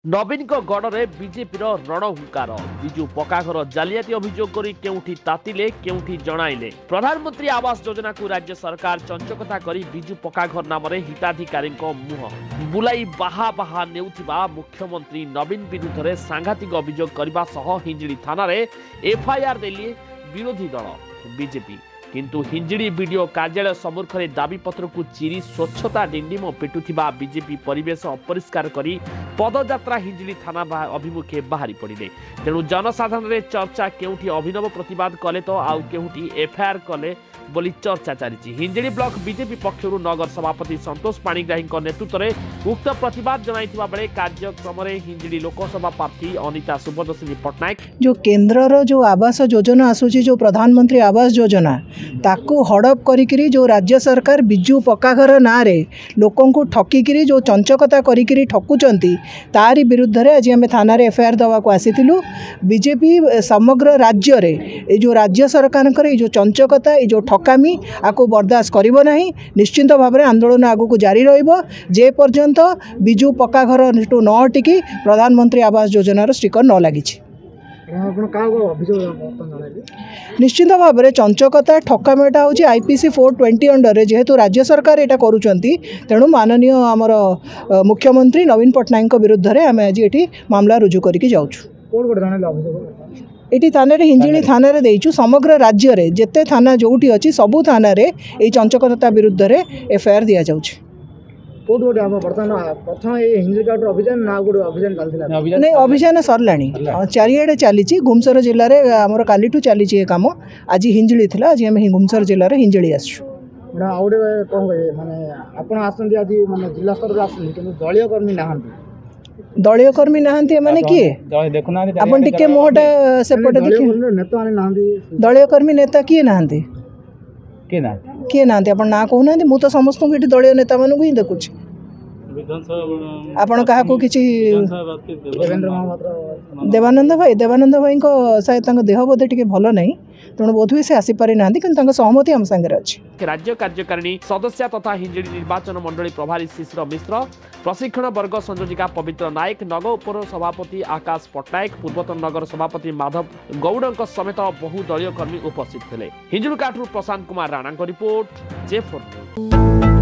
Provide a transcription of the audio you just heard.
नवीन गड़े बीजेपी रणहुंकार विजु पक्काघर जालियाती अभियोग कर केउठी तातिले केउठी जणाइले प्रधानमंत्री आवास योजना को राज्य सरकार चंचकता करी बिजु पक्काघर नाम हिताधिकारी मुह बुलाई बाहा बाहा नेउथिबा मुख्यमंत्री नवीन विरुद्ध में सांघातिक अभियोग करने सह हिंजिड़ी थाना एफआईआर देले विरोधी दल बीजेपी किंतु हिंजिड़ी वीडियो कार्यालय सम्मुखें दाबीपत्र को चिरी स्वच्छता डिंडिम पिटुथिबा बीजेपी परिवेश अपरिष्कार करी पदयात्रा हिंजिड़ी थाना अभिमुखे बाहरी पड़े। तेणु जनसाधारण चर्चा केउठी अभिनव प्रतिवाद कले तो आउ केउठी एफआईआर कले बोली चर्चा चली। हिंजिड़ी ब्लॉक बीजेपी पक्षर नगर सभापति संतोष पाणिग्राही नेतृत्व में उक्त प्रतिवाद जनाइथिबा बेले कार्यक्रम में हिंजिड़ी लोकसभा प्रार्थी अनिता सुब्रतसिंह पट्टनायक जो केंद्र जो आवास योजना आसूची जो प्रधानमंत्री आवास योजना ताकू हड़प करी जो राज्य सरकार बिजु पक्काघर ना रे लोकों को ठकिकी जो चंचकता करी ठकुचंती तारी विरुद्ध रे आज आम थाना एफआईआर दवा को आसीलु। बीजेपी समग्र राज्य रे ए जो राज्य सरकार जो चंचकता ये जो ठकामी आपको बर्दाश्त करिबो नहीं। निश्चिंत भाव में आंदोलन आगू जारी रहिबो जे पर्यंत बिजु पक्काघर न हटिकी प्रधानमंत्री आवास योजनार स्टिकर न लगी। निश्चित भाव में चंचकता ठकामीटा हूँ आईपीसी 420 अंडर जेहेतु राज्य सरकार यहाँ करुँच तेणु माननीय आमर मुख्यमंत्री नवीन पट्टनायक विरुद्ध में आम आज ये मामला रुजु करके जाऊँ। ये थाना हिंजिड़ी थाना देचु समग्र राज्य में जिते थाना जोटी अच्छी सबू थाना ये चंचकता विरुद्ध में एफआईआर दि जाऊँगी। नहीं अभियान सरलाणी चारिड़े चली गुमसर जिले में आमर काली चली कम आज हिंजिड़ी थी आज आम गुमसर जिले में हिंजिड़ी आसु। दलीय कर्मी नहांती माने किए आपन टिके मोहटा सेपटे देखिए दलीय कर्मी नेता किए नहांती किए नहांती आपन ना कहू ना मु तो समस्त को दलीय नेता मानू ही देखुची आपण क्या किसी देवानंद भाई को शायद देह बोधे टी भल नहीं तेणु बोध हुए से आसीपारी ना कि सहमति आम सांगे अच्छी। राज्य कार्यकारिणी सदस्य तथा हिंजिड़ी निर्वाचन मंडली प्रभारी शिशिर मिश्र प्रशिक्षण वर्ग संयोजिका पवित्र नायक नगर उपर सभापति आकाश पट्टनायक पूर्वतन नगर सभापति माधव गौड़ समेत बहु दलीय कर्मी उपस्थित थे। हिंजिड़ी काठू प्रशांत कुमार राणा रिपोर्ट जे4 न्यूज।